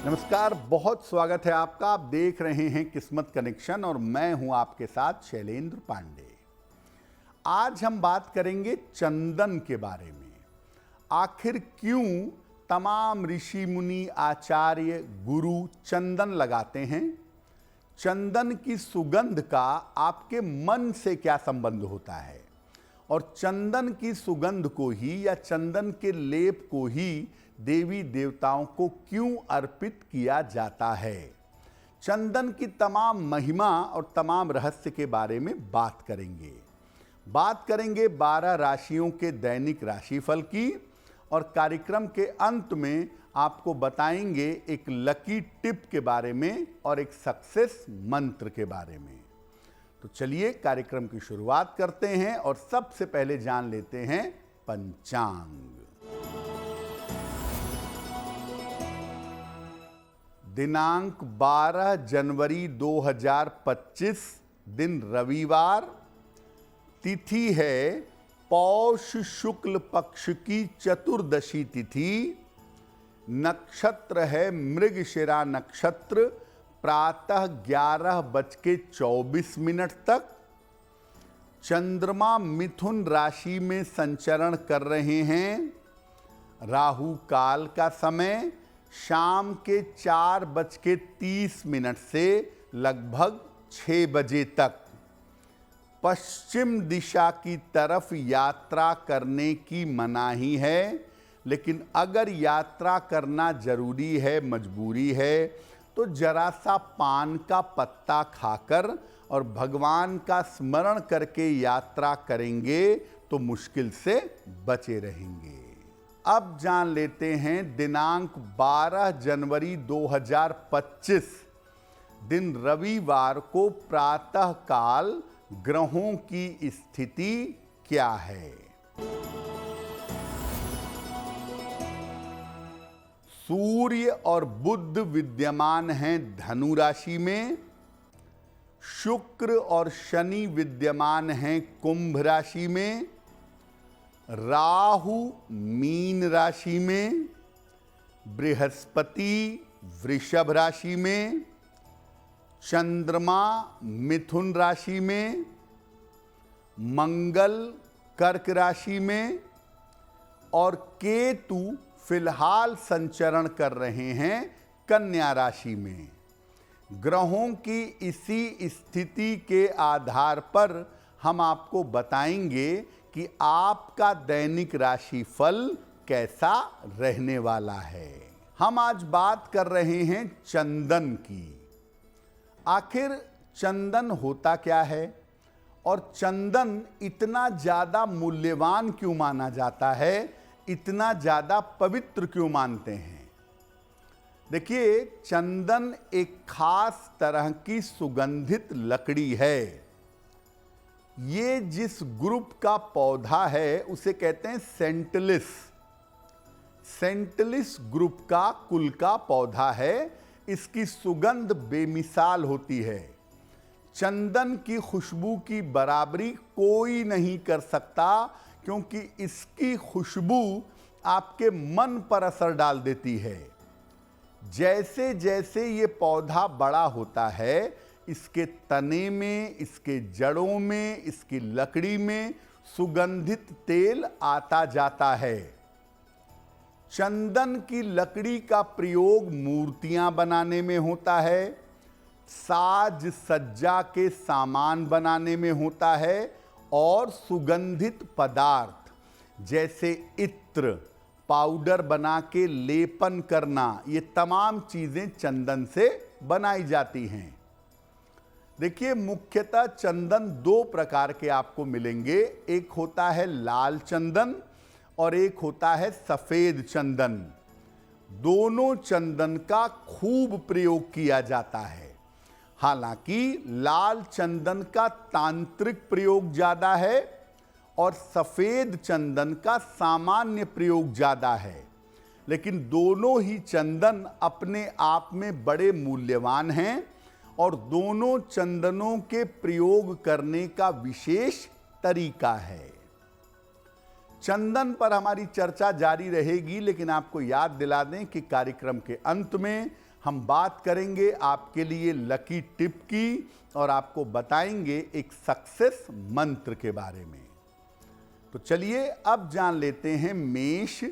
नमस्कार, बहुत स्वागत है आपका। आप देख रहे हैं किस्मत कनेक्शन और मैं हूं आपके साथ शैलेंद्र पांडे। आज हम बात करेंगे चंदन के बारे में। आखिर क्यों तमाम ऋषि मुनि आचार्य गुरु चंदन लगाते हैं? चंदन की सुगंध का आपके मन से क्या संबंध होता है? और चंदन की सुगंध को ही या चंदन के लेप को ही देवी देवताओं को क्यों अर्पित किया जाता है? चंदन की तमाम महिमा और तमाम रहस्य के बारे में बात करेंगे। 12 राशियों के दैनिक राशिफल की और कार्यक्रम के अंत में आपको बताएंगे एक लकी टिप के बारे में और एक सक्सेस मंत्र के बारे में। तो चलिए कार्यक्रम की शुरुआत करते हैं और सबसे पहले जान लेते हैं पंचांग। दिनांक 12 जनवरी 2025, दिन रविवार, तिथि है पौष शुक्ल पक्ष की चतुर्दशी तिथि, नक्षत्र है मृगशिरा नक्षत्र, प्रातः 11:24 तक। चंद्रमा मिथुन राशि में संचरण कर रहे हैं। राहु काल का समय शाम के 4:30 से लगभग 6 बजे तक। पश्चिम दिशा की तरफ यात्रा करने की मनाही है, लेकिन अगर यात्रा करना जरूरी है, मजबूरी है, तो जरा सा पान का पत्ता खाकर और भगवान का स्मरण करके यात्रा करेंगे तो मुश्किल से बचे रहेंगे। अब जान लेते हैं दिनांक 12 जनवरी 2025, दिन रविवार को प्रातः काल ग्रहों की स्थिति क्या है। सूर्य और बुध विद्यमान हैं धनु राशि में। शुक्र और शनि विद्यमान हैं कुंभ राशि में। राहु मीन राशि में। बृहस्पति वृषभ राशि में। चंद्रमा मिथुन राशि में। मंगल कर्क राशि में और केतु फिलहाल संचरण कर रहे हैं कन्या राशि में। ग्रहों की इसी स्थिति के आधार पर हम आपको बताएंगे कि आपका दैनिक राशिफल कैसा रहने वाला है। हम आज बात कर रहे हैं चंदन की। आखिर चंदन होता क्या है और चंदन इतना ज्यादा मूल्यवान क्यों माना जाता है, इतना ज्यादा पवित्र क्यों मानते हैं? देखिए, चंदन एक खास तरह की सुगंधित लकड़ी है। ये जिस ग्रुप का पौधा है उसे कहते हैं सेंटलिस। सेंटलिस ग्रुप का कुल का पौधा है। इसकी सुगंध बेमिसाल होती है। चंदन की खुशबू की बराबरी कोई नहीं कर सकता, क्योंकि इसकी खुशबू आपके मन पर असर डाल देती है। जैसे जैसे ये पौधा बड़ा होता है, इसके तने में, इसके जड़ों में, इसकी लकड़ी में सुगंधित तेल आता जाता है। चंदन की लकड़ी का प्रयोग मूर्तियां बनाने में होता है, साज सज्जा के सामान बनाने में होता है और सुगंधित पदार्थ जैसे इत्र, पाउडर बना के लेपन करना, ये तमाम चीजें चंदन से बनाई जाती हैं। देखिए, मुख्यतः चंदन 2 प्रकार के आपको मिलेंगे। एक होता है लाल चंदन और एक होता है सफेद चंदन। दोनों चंदन का खूब प्रयोग किया जाता है। हालांकि लाल चंदन का तांत्रिक प्रयोग ज्यादा है और सफेद चंदन का सामान्य प्रयोग ज्यादा है, लेकिन दोनों ही चंदन अपने आप में बड़े मूल्यवान हैं और दोनों चंदनों के प्रयोग करने का विशेष तरीका है। चंदन पर हमारी चर्चा जारी रहेगी, लेकिन आपको याद दिला दें कि कार्यक्रम के अंत में हम बात करेंगे आपके लिए लकी टिप की और आपको बताएंगे एक सक्सेस मंत्र के बारे में। तो चलिए अब जान लेते हैं मेष,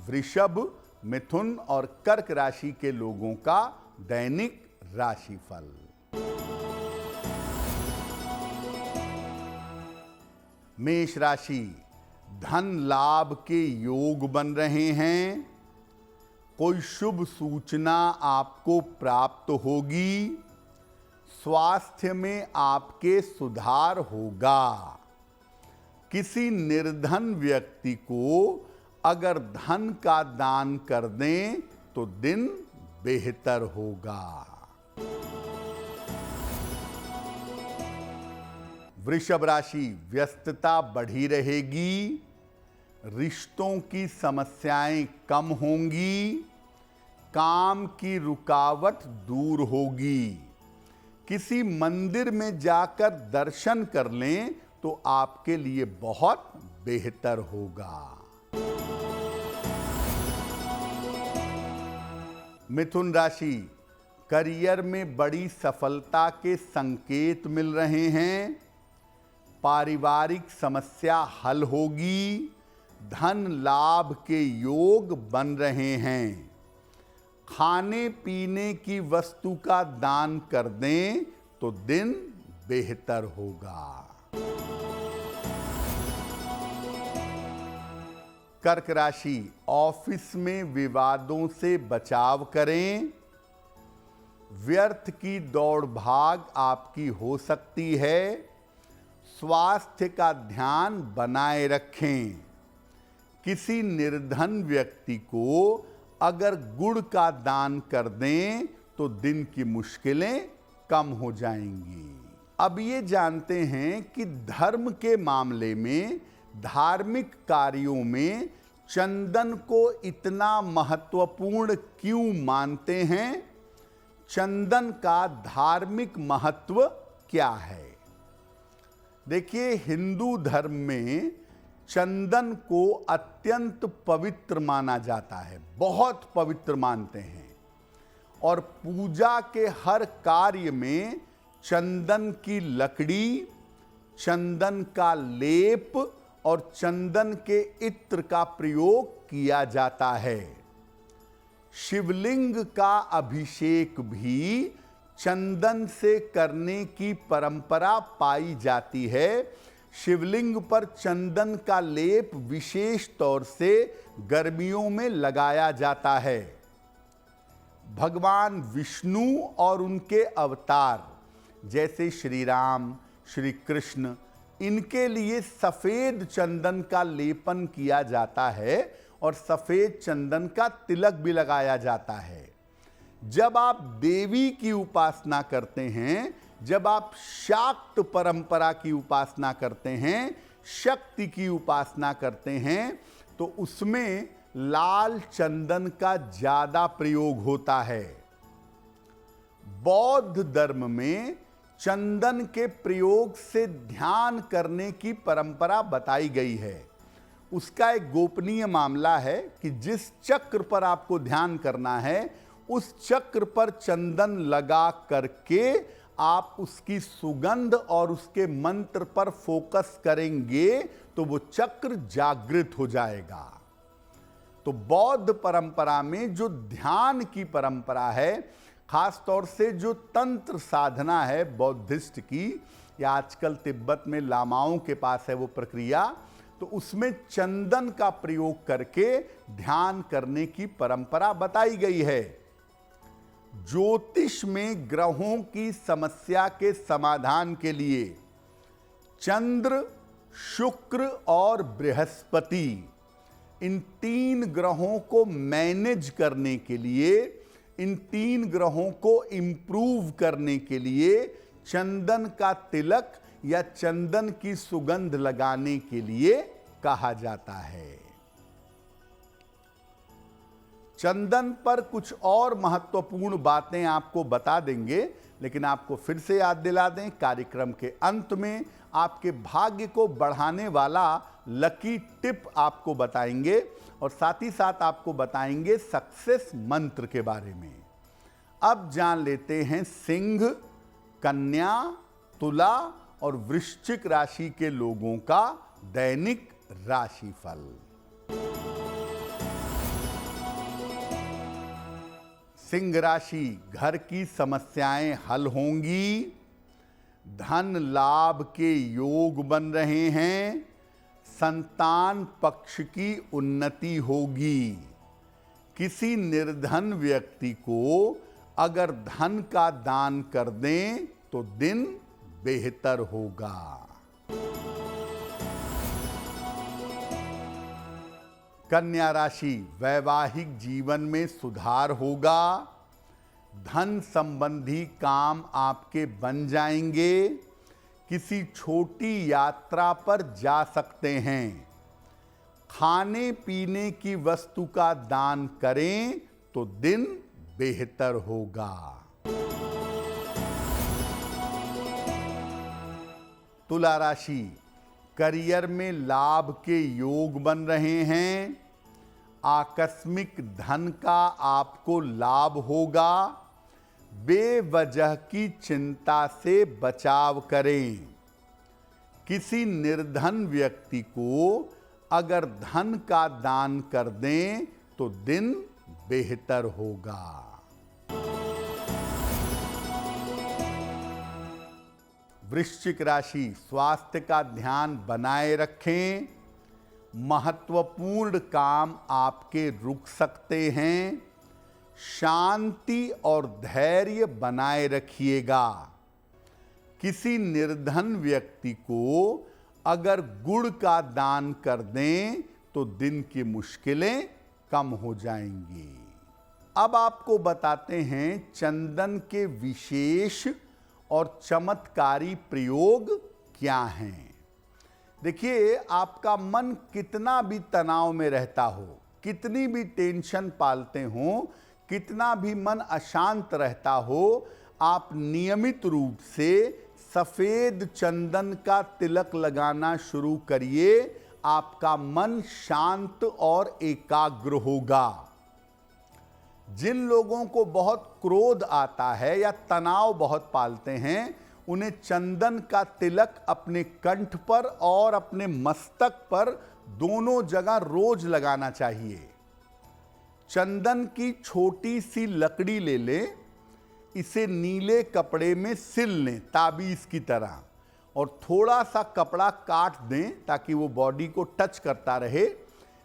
वृषभ, मिथुन और कर्क राशि के लोगों का दैनिक राशिफल। मेष राशि, धन लाभ के योग बन रहे हैं। कोई शुभ सूचना आपको प्राप्त होगी। स्वास्थ्य में आपके सुधार होगा। किसी निर्धन व्यक्ति को अगर धन का दान कर दें तो दिन बेहतर होगा। वृषभ राशि, व्यस्तता बढ़ी रहेगी। रिश्तों की समस्याएं कम होंगी। काम की रुकावट दूर होगी। किसी मंदिर में जाकर दर्शन कर लें तो आपके लिए बहुत बेहतर होगा। मिथुन राशि, करियर में बड़ी सफलता के संकेत मिल रहे हैं। पारिवारिक समस्या हल होगी। धन लाभ के योग बन रहे हैं। खाने पीने की वस्तु का दान कर दें तो दिन बेहतर होगा। कर्क राशि, ऑफिस में विवादों से बचाव करें। व्यर्थ की दौड़ भाग आपकी हो सकती है। स्वास्थ्य का ध्यान बनाए रखें। किसी निर्धन व्यक्ति को अगर गुड़ का दान कर दें तो दिन की मुश्किलें कम हो जाएंगी। अब ये जानते हैं कि धर्म के मामले में, धार्मिक कार्यों में चंदन को इतना महत्वपूर्ण क्यों मानते हैं? चंदन का धार्मिक महत्व क्या है? देखिए, हिंदू धर्म में चंदन को अत्यंत पवित्र माना जाता है, बहुत पवित्र मानते हैं। और पूजा के हर कार्य में चंदन की लकड़ी, चंदन का लेप और चंदन के इत्र का प्रयोग किया जाता है। शिवलिंग का अभिषेक भी चंदन से करने की परंपरा पाई जाती है। शिवलिंग पर चंदन का लेप विशेष तौर से गर्मियों में लगाया जाता है। भगवान विष्णु और उनके अवतार जैसे श्री राम, श्री कृष्ण, इनके लिए सफेद चंदन का लेपन किया जाता है और सफेद चंदन का तिलक भी लगाया जाता है। जब आप देवी की उपासना करते हैं, जब आप शाक्त परंपरा की उपासना करते हैं, शक्ति की उपासना करते हैं, तो उसमें लाल चंदन का ज्यादा प्रयोग होता है। बौद्ध धर्म में चंदन के प्रयोग से ध्यान करने की परंपरा बताई गई है। उसका एक गोपनीय मामला है कि जिस चक्र पर आपको ध्यान करना है, उस चक्र पर चंदन लगा करके आप उसकी सुगंध और उसके मंत्र पर फोकस करेंगे तो वो चक्र जागृत हो जाएगा। तो बौद्ध परंपरा में जो ध्यान की परंपरा है, खास तौर से जो तंत्र साधना है बौद्धिस्ट की, या आजकल तिब्बत में लामाओं के पास है वो प्रक्रिया, तो उसमें चंदन का प्रयोग करके ध्यान करने की परंपरा बताई गई है। ज्योतिष में ग्रहों की समस्या के समाधान के लिए चंद्र, शुक्र और बृहस्पति, इन 3 ग्रहों को मैनेज करने के लिए, इन 3 ग्रहों को इंप्रूव करने के लिए चंदन का तिलक या चंदन की सुगंध लगाने के लिए कहा जाता है। चंदन पर कुछ और महत्वपूर्ण बातें आपको बता देंगे, लेकिन आपको फिर से याद दिला दें, कार्यक्रम के अंत में आपके भाग्य को बढ़ाने वाला लकी टिप आपको बताएंगे और साथ ही साथ आपको बताएंगे सक्सेस मंत्र के बारे में। अब जान लेते हैं सिंह, कन्या, तुला और वृश्चिक राशि के लोगों का दैनिक राशिफल। सिंह राशि, घर की समस्याएं हल होंगी, धन लाभ के योग बन रहे हैं, संतान पक्ष की उन्नति होगी। किसी निर्धन व्यक्ति को अगर धन का दान कर दें तो दिन बेहतर होगा। कन्या राशि, वैवाहिक जीवन में सुधार होगा, धन संबंधी काम आपके बन जाएंगे, किसी छोटी यात्रा पर जा सकते हैं। खाने पीने की वस्तु का दान करें तो दिन बेहतर होगा। तुला राशि, करियर में लाभ के योग बन रहे हैं, आकस्मिक धन का आपको लाभ होगा, बेवजह की चिंता से बचाव करें। किसी निर्धन व्यक्ति को अगर धन का दान कर दें तो दिन बेहतर होगा। वृश्चिक राशि, स्वास्थ्य का ध्यान बनाए रखें, महत्वपूर्ण काम आपके रुक सकते हैं, शांति और धैर्य बनाए रखिएगा। किसी निर्धन व्यक्ति को अगर गुड़ का दान कर दें तो दिन की मुश्किलें कम हो जाएंगी। अब आपको बताते हैं चंदन के विशेष और चमत्कारी प्रयोग क्या हैं। देखिए, आपका मन कितना भी तनाव में रहता हो, कितनी भी टेंशन पालते हो, कितना भी मन अशांत रहता हो, आप नियमित रूप से सफेद चंदन का तिलक लगाना शुरू करिए। आपका मन शांत और एकाग्र होगा। जिन लोगों को बहुत क्रोध आता है या तनाव बहुत पालते हैं, उन्हें चंदन का तिलक अपने कंठ पर और अपने मस्तक पर दोनों जगह रोज लगाना चाहिए। चंदन की छोटी सी लकड़ी ले लें, इसे नीले कपड़े में सिल लें ताबीज की तरह, और थोड़ा सा कपड़ा काट दें ताकि वो बॉडी को टच करता रहे।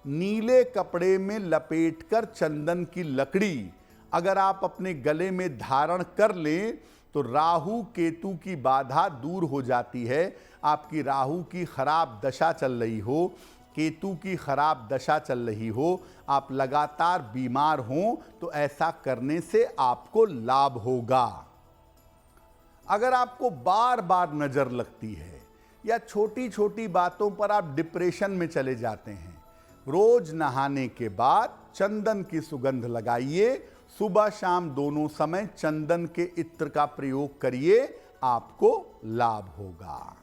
नीले कपड़े में लपेटकर चंदन की लकड़ी अगर आप अपने गले में धारण कर लें तो राहु केतु की बाधा दूर हो जाती है। आपकी राहु की खराब दशा चल रही हो, केतु की खराब दशा चल रही हो, आप लगातार बीमार हों, तो ऐसा करने से आपको लाभ होगा। अगर आपको बार बार नजर लगती है या छोटी छोटी बातों पर आप डिप्रेशन में चले जाते हैं, रोज नहाने के बाद चंदन की सुगंध लगाइए। सुबह शाम दोनों समय चंदन के इत्र का प्रयोग करिए, आपको लाभ होगा।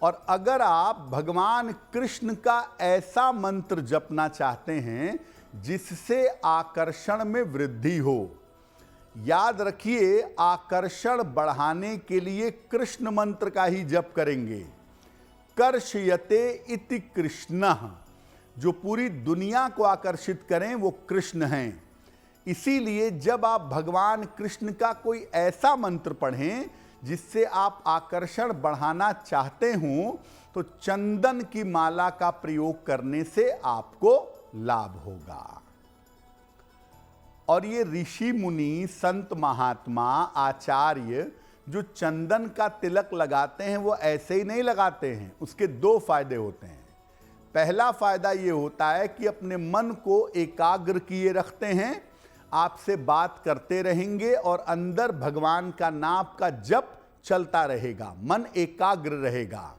और अगर आप भगवान कृष्ण का ऐसा मंत्र जपना चाहते हैं जिससे आकर्षण में वृद्धि हो, याद रखिए, आकर्षण बढ़ाने के लिए कृष्ण मंत्र का ही जप करेंगे। कर्षयते इति कृष्णः, जो पूरी दुनिया को आकर्षित करें वो कृष्ण हैं। इसीलिए जब आप भगवान कृष्ण का कोई ऐसा मंत्र पढ़ें जिससे आप आकर्षण बढ़ाना चाहते हो, तो चंदन की माला का प्रयोग करने से आपको लाभ होगा। और ये ऋषि मुनि, संत महात्मा, आचार्य जो चंदन का तिलक लगाते हैं वो ऐसे ही नहीं लगाते हैं। उसके दो फायदे होते हैं। पहला फायदा ये होता है कि अपने मन को एकाग्र किए रखते हैं, आपसे बात करते रहेंगे और अंदर भगवान का नाम का जप चलता रहेगा, मन एकाग्र रहेगा।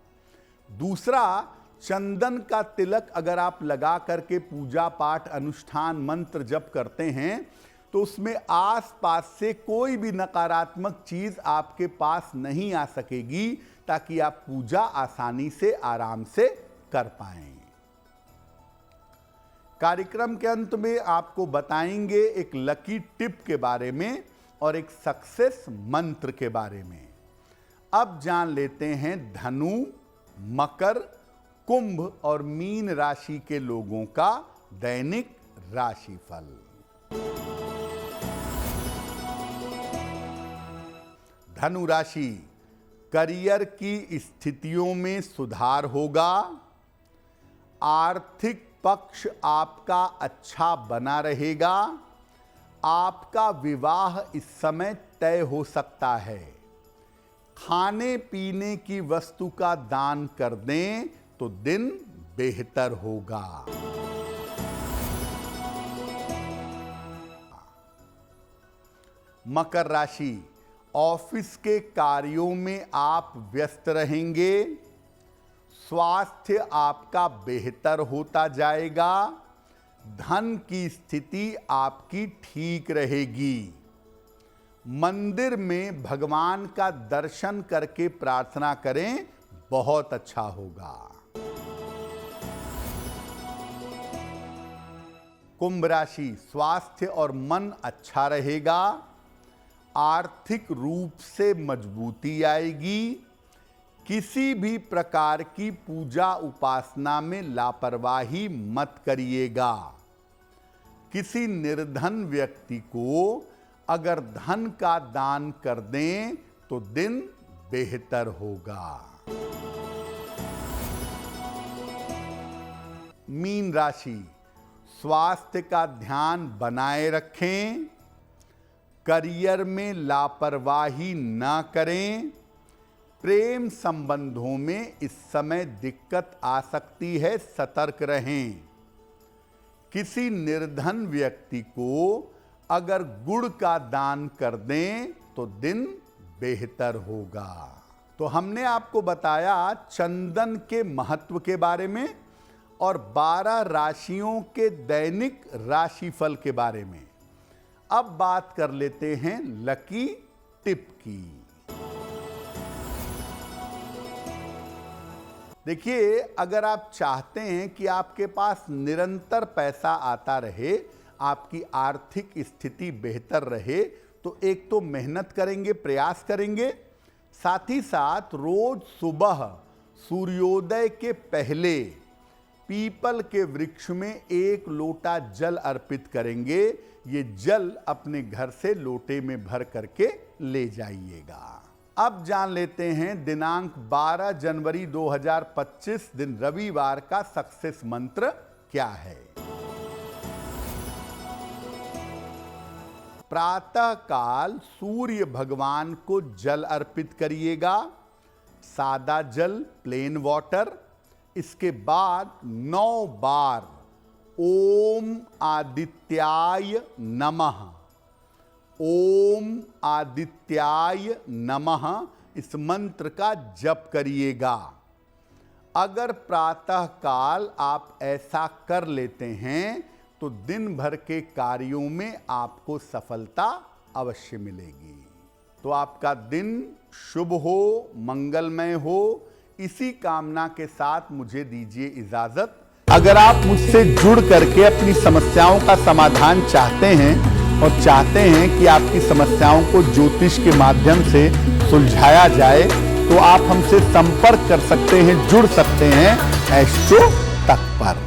दूसरा, चंदन का तिलक अगर आप लगा करके पूजा पाठ अनुष्ठान मंत्र जप करते हैं तो उसमें आसपास से कोई भी नकारात्मक चीज आपके पास नहीं आ सकेगी, ताकि आप पूजा आसानी से आराम से कर पाएं। कार्यक्रम के अंत में आपको बताएंगे एक लकी टिप के बारे में और एक सक्सेस मंत्र के बारे में। अब जान लेते हैं धनु, मकर, कुंभ और मीन राशि के लोगों का दैनिक राशिफल। धनु राशि, करियर की स्थितियों में सुधार होगा। आर्थिक पक्ष आपका अच्छा बना रहेगा। आपका विवाह इस समय तय हो सकता है। खाने पीने की वस्तु का दान कर दें तो दिन बेहतर होगा। मकर राशि, ऑफिस के कार्यों में आप व्यस्त रहेंगे। स्वास्थ्य आपका बेहतर होता जाएगा। धन की स्थिति आपकी ठीक रहेगी। मंदिर में भगवान का दर्शन करके प्रार्थना करें, बहुत अच्छा होगा। कुंभ राशि, स्वास्थ्य और मन अच्छा रहेगा। आर्थिक रूप से मजबूती आएगी। किसी भी प्रकार की पूजा उपासना में लापरवाही मत करिएगा। किसी निर्धन व्यक्ति को अगर धन का दान कर दें तो दिन बेहतर होगा। मीन राशि, स्वास्थ्य का ध्यान बनाए रखें। करियर में लापरवाही न करें। प्रेम संबंधों में इस समय दिक्कत आ सकती है, सतर्क रहें। किसी निर्धन व्यक्ति को अगर गुड़ का दान कर दें तो दिन बेहतर होगा। तो हमने आपको बताया चंदन के महत्व के बारे में और 12 राशियों के दैनिक राशिफल के बारे में। अब बात कर लेते हैं लकी टिप की। देखिए, अगर आप चाहते हैं कि आपके पास निरंतर पैसा आता रहे, आपकी आर्थिक स्थिति बेहतर रहे, तो एक तो मेहनत करेंगे, प्रयास करेंगे, साथ ही साथ रोज सुबह सूर्योदय के पहले पीपल के वृक्ष में 1 लोटा जल अर्पित करेंगे। ये जल अपने घर से लोटे में भर करके ले जाइएगा। अब जान लेते हैं दिनांक 12 जनवरी 2025 दिन रविवार का सक्सेस मंत्र क्या है। प्रातः काल सूर्य भगवान को जल अर्पित करिएगा, सादा जल, प्लेन वाटर। इसके बाद 9 बार ओम आदित्याय नमः, ओम आदित्याय नमः इस मंत्र का जप करिएगा। अगर प्रातः काल आप ऐसा कर लेते हैं तो दिन भर के कार्यों में आपको सफलता अवश्य मिलेगी। तो आपका दिन शुभ हो, मंगलमय हो, इसी कामना के साथ मुझे दीजिए इजाजत। अगर आप मुझसे जुड़ करके अपनी समस्याओं का समाधान चाहते हैं और चाहते हैं कि आपकी समस्याओं को ज्योतिष के माध्यम से सुलझाया जाए, तो आप हमसे संपर्क कर सकते हैं, जुड़ सकते हैं एस्ट्रो तक पर।